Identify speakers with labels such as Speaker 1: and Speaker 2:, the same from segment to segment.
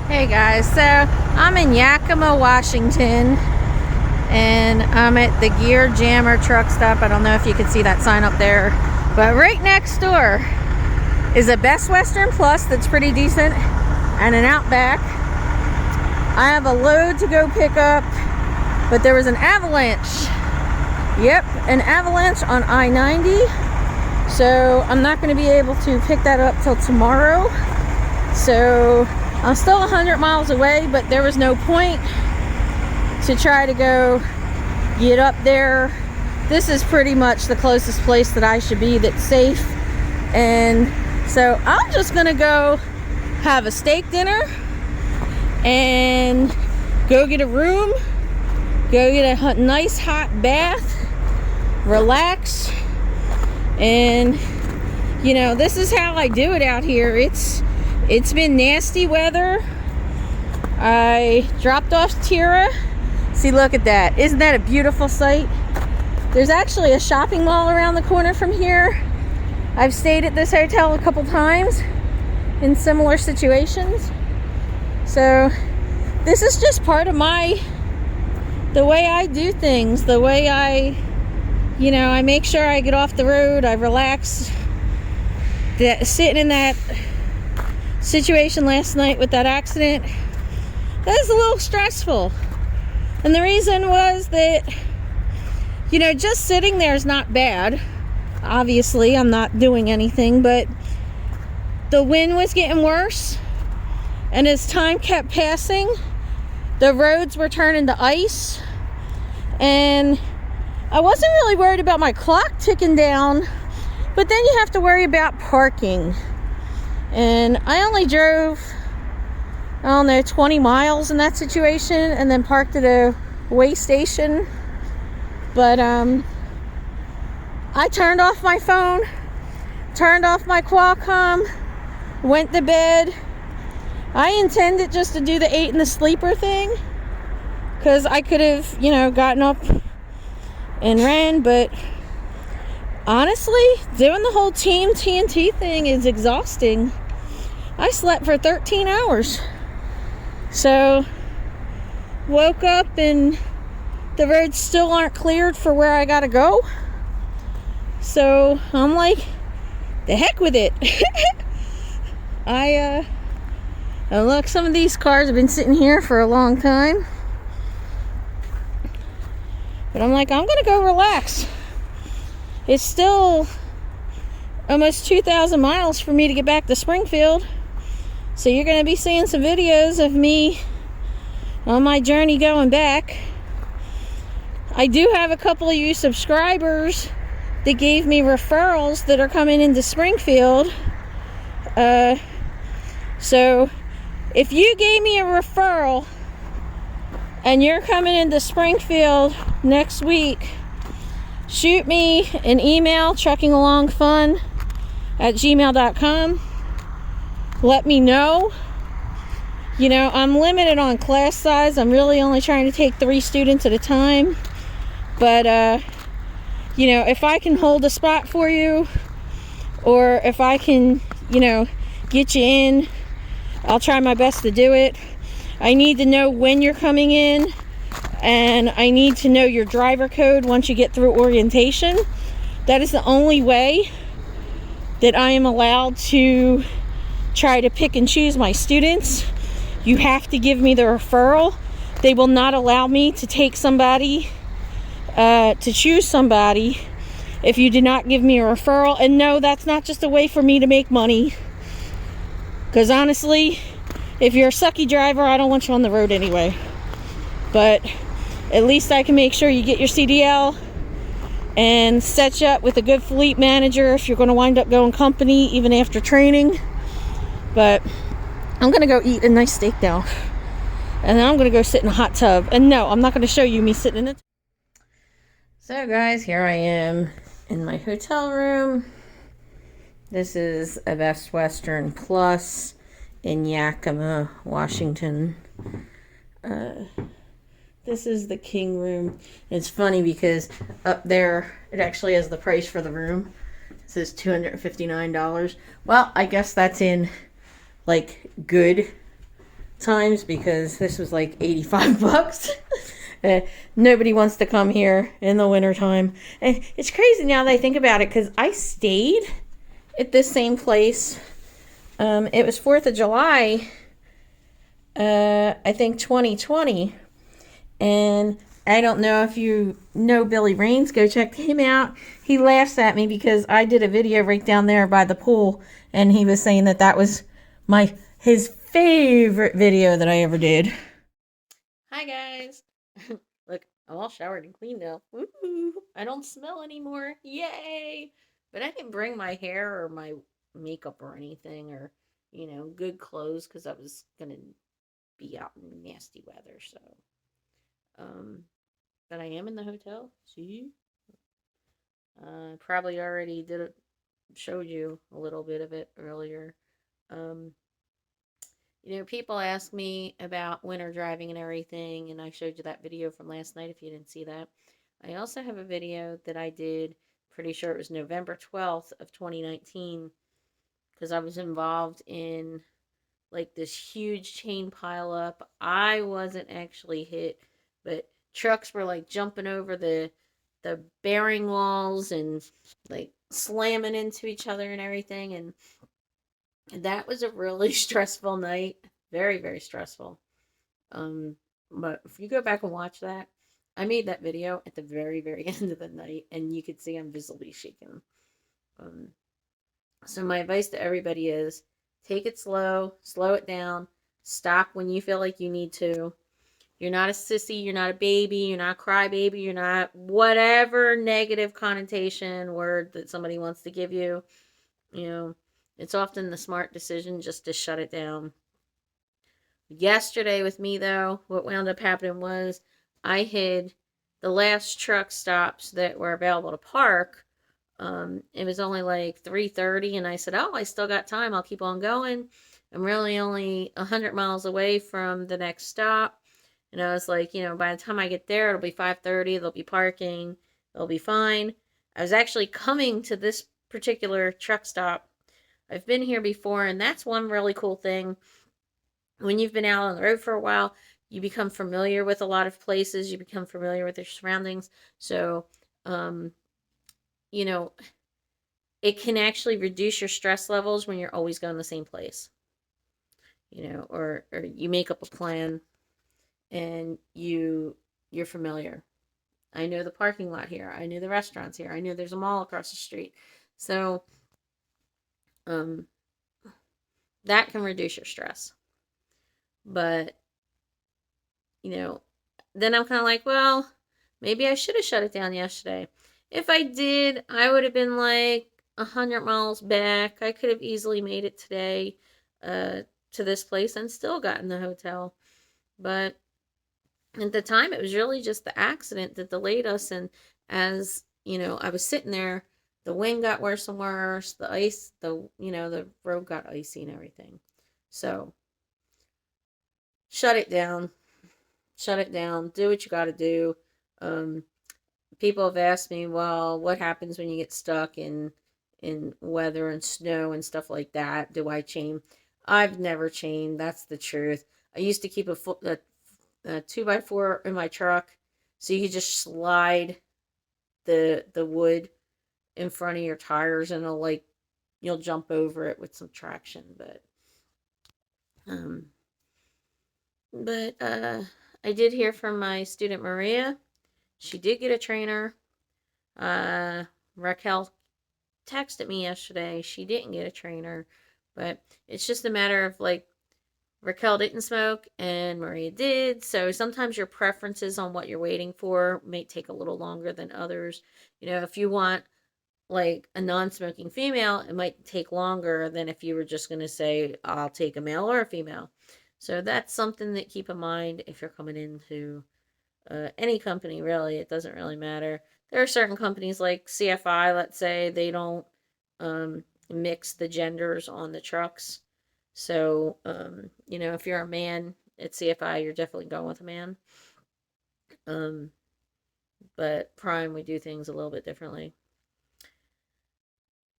Speaker 1: Hey guys, so I'm in Yakima, Washington, and I'm at the Gear Jammer truck stop. I don't know if you can see that sign up there, but right next door is a Best Western Plus that's pretty decent and an Outback. I have a load to go pick up, but there was an avalanche. Yep, an avalanche on I-90, so I'm not going to be able to pick that up till tomorrow. So I'm still 100 miles away, but there was no point to try to go get up there. This is pretty much the closest place that I should be that's safe. And so I'm just gonna go have a steak dinner and go get a room, go get a nice hot bath, relax. And you know, this is how I do it out here. It's been nasty weather. I dropped off Tira. See, look at that. Isn't that a beautiful sight? There's actually a shopping mall around the corner from here. I've stayed at this hotel a couple times in similar situations. So this is just part of the way I do things, the way I make sure I get off the road, I relax. Sitting in that situation last night with that accident, that was a little stressful. And the reason was that, just sitting there is not bad. Obviously, I'm not doing anything, but the wind was getting worse. And as time kept passing, the roads were turning to ice. And I wasn't really worried about my clock ticking down, but then you have to worry about parking. And I only drove, 20 miles in that situation, and then parked at a way station. But I turned off my phone, turned off my Qualcomm, went to bed. I intended just to do the 8 in the sleeper thing, because I could have, gotten up and ran, but honestly, doing the whole Team TNT thing is exhausting. I slept for 13 hours. So, woke up and the roads still aren't cleared for where I gotta go. So, I'm like, the heck with it. Look, some of these cars have been sitting here for a long time. But I'm like, I'm gonna go relax. It's still almost 2,000 miles for me to get back to Springfield. So you're going to be seeing some videos of me on my journey going back. I do have a couple of you subscribers that gave me referrals that are coming into Springfield. So if you gave me a referral and you're coming into Springfield next week, shoot me an email, truckingalongfun@gmail.com. Let me know. I'm limited on class size. I'm really only trying to take 3 students at a time. But, if I can hold a spot for you, or if I can, get you in, I'll try my best to do it. I need to know when you're coming in, and I need to know your driver code once you get through orientation. That is the only way that I am allowed to try to pick and choose my students. You have to give me the referral. They will not allow me to take somebody, to choose somebody, if you do not give me a referral. And no, that's not just a way for me to make money. Because honestly, if you're a sucky driver, I don't want you on the road anyway. But at least I can make sure you get your CDL and set you up with a good fleet manager if you're going to wind up going company even after training. But I'm going to go eat a nice steak now. And then I'm going to go sit in a hot tub. And no, I'm not going to show you me sitting in it. So guys, here I am in my hotel room. This is a Best Western Plus in Yakima, Washington. This is the king room. It's funny because up there, it actually has the price for the room. It says $259. Well, I guess that's in like good times because this was like 85 bucks. Nobody wants to come here in the wintertime. And it's crazy now that I think about it because I stayed at this same place. It was 4th of July, I think 2020. And I don't know if you know Billy Rains. Go check him out. He laughs at me because I did a video right down there by the pool. And he was saying that that was his favorite video that I ever did. Hi, guys. Look, I'm all showered and clean now. Woo-hoo. I don't smell anymore. Yay! But I didn't bring my hair or my makeup or anything or, good clothes because I was going to be out in nasty weather. So, but I am in the hotel. See? Probably already showed you a little bit of it earlier. People ask me about winter driving and everything, and I showed you that video from last night if you didn't see that. I also have a video that I did, pretty sure it was November 12th of 2019, because I was involved in like this huge chain pileup. I wasn't actually hit, but trucks were like jumping over the bearing walls and like slamming into each other and everything, and that was a really stressful night. Very, very stressful. But if you go back and watch that, I made that video at the very, very end of the night, and you could see I'm visibly shaking. So my advice to everybody is take it slow it down, stop when you feel like you need to. You're not a sissy, you're not a baby, you're not a crybaby, you're not whatever negative connotation word that somebody wants to give you. It's often the smart decision just to shut it down. Yesterday with me, though, what wound up happening was I hid the last truck stops that were available to park. It was only like 3:30, and I said, oh, I still got time. I'll keep on going. I'm really only 100 miles away from the next stop. And I was like, by the time I get there, it'll be 5:30. There'll be parking. It'll be fine. I was actually coming to this particular truck stop. I've been here before, and that's one really cool thing. When you've been out on the road for a while, you become familiar with a lot of places. You become familiar with your surroundings. So, it can actually reduce your stress levels when you're always going to the same place. Or you make up a plan and you're familiar. I know the parking lot here. I know the restaurants here. I know there's a mall across the street. So, that can reduce your stress. But, then I'm kind of like, well, maybe I should have shut it down yesterday. If I did, I would have been like 100 miles back. I could have easily made it today to this place and still gotten the hotel. But at the time, it was really just the accident that delayed us. And as, I was sitting there, the wind got worse and worse. The ice, the road got icy and everything. So, shut it down. Do what you got to do. People have asked me, well, what happens when you get stuck in weather and snow and stuff like that? Do I chain? I've never chained. That's the truth. I used to keep a 2x4 in my truck, so you could just slide the wood in front of your tires, and you'll jump over it with some traction. But I did hear from my student Maria. She did get a trainer. Raquel texted me yesterday. She didn't get a trainer, but it's just a matter of Raquel didn't smoke and Maria did. So sometimes your preferences on what you're waiting for may take a little longer than others. If you want like a non-smoking female, it might take longer than if you were just going to say, I'll take a male or a female. So that's something that keep in mind if you're coming into any company, really. It doesn't really matter. There are certain companies like CFI, let's say, they don't mix the genders on the trucks. So, if you're a man at CFI, you're definitely going with a man. But Prime, we do things a little bit differently.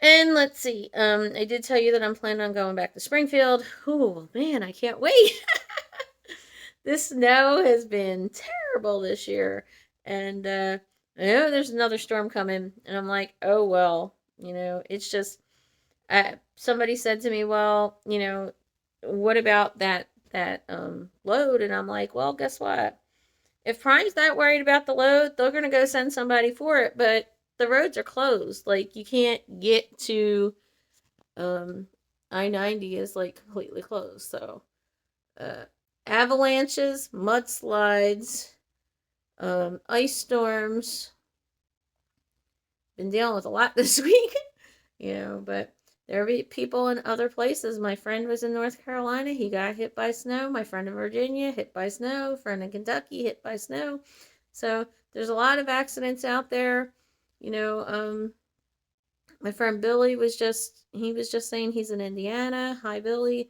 Speaker 1: And let's see, I did tell you that I'm planning on going back to Springfield. Oh, man, I can't wait. This snow has been terrible this year. And I know there's another storm coming. And I'm like, oh, well, it's just, somebody said to me, well, what about that load? And I'm like, well, guess what? If Prime's not worried about the load, they're gonna go send somebody for it. But the roads are closed. Like you can't get to I-90 is like completely closed. So uh, avalanches, mudslides, ice storms. Been dealing with a lot this week, but there be people in other places. My friend was in North Carolina. He got hit by snow. My friend in Virginia hit by snow. Friend in Kentucky hit by snow. So there's a lot of accidents out there. My friend Billy was just saying he's in Indiana. Hi Billy.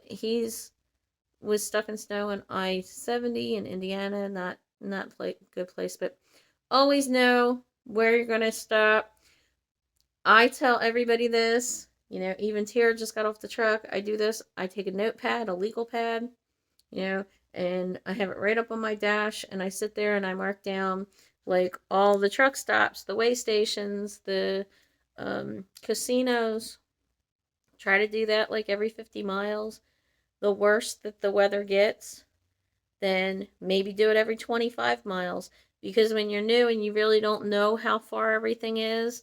Speaker 1: He's was stuck in snow in I-70 in Indiana. Not good place, but always know where you're gonna stop. I tell everybody this, even Tara just got off the truck. I do this. I take a notepad, a legal pad, and I have it right up on my dash, and I sit there and I mark down like all the truck stops, the way stations, the casinos. Try to do that like every 50 miles. The worse that the weather gets, then maybe do it every 25 miles. Because when you're new and you really don't know how far everything is,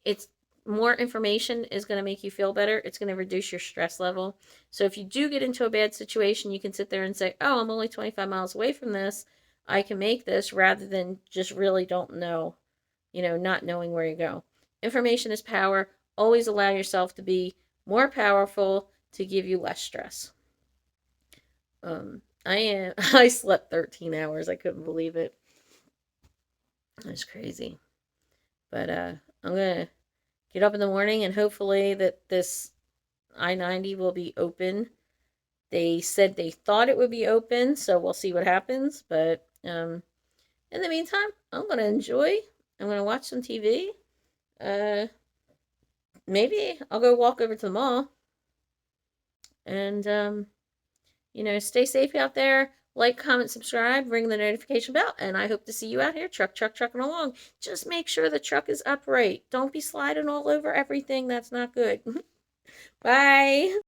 Speaker 1: it's more information is going to make you feel better. It's going to reduce your stress level. So if you do get into a bad situation, you can sit there and say, oh, I'm only 25 miles away from this. I can make this, rather than just really don't know, not knowing where you go. Information is power. Always allow yourself to be more powerful to give you less stress. I slept 13 hours. I couldn't believe it. That's crazy. But I'm gonna get up in the morning and hopefully that this I-90 will be open. They said they thought it would be open, so we'll see what happens. But in the meantime, I'm gonna enjoy. I'm gonna watch some TV. Maybe I'll go walk over to the mall. And stay safe out there. Like, comment, subscribe, ring the notification bell, and I hope to see you out here trucking along. Just make sure the truck is upright. Don't be sliding all over everything. That's not good. Bye.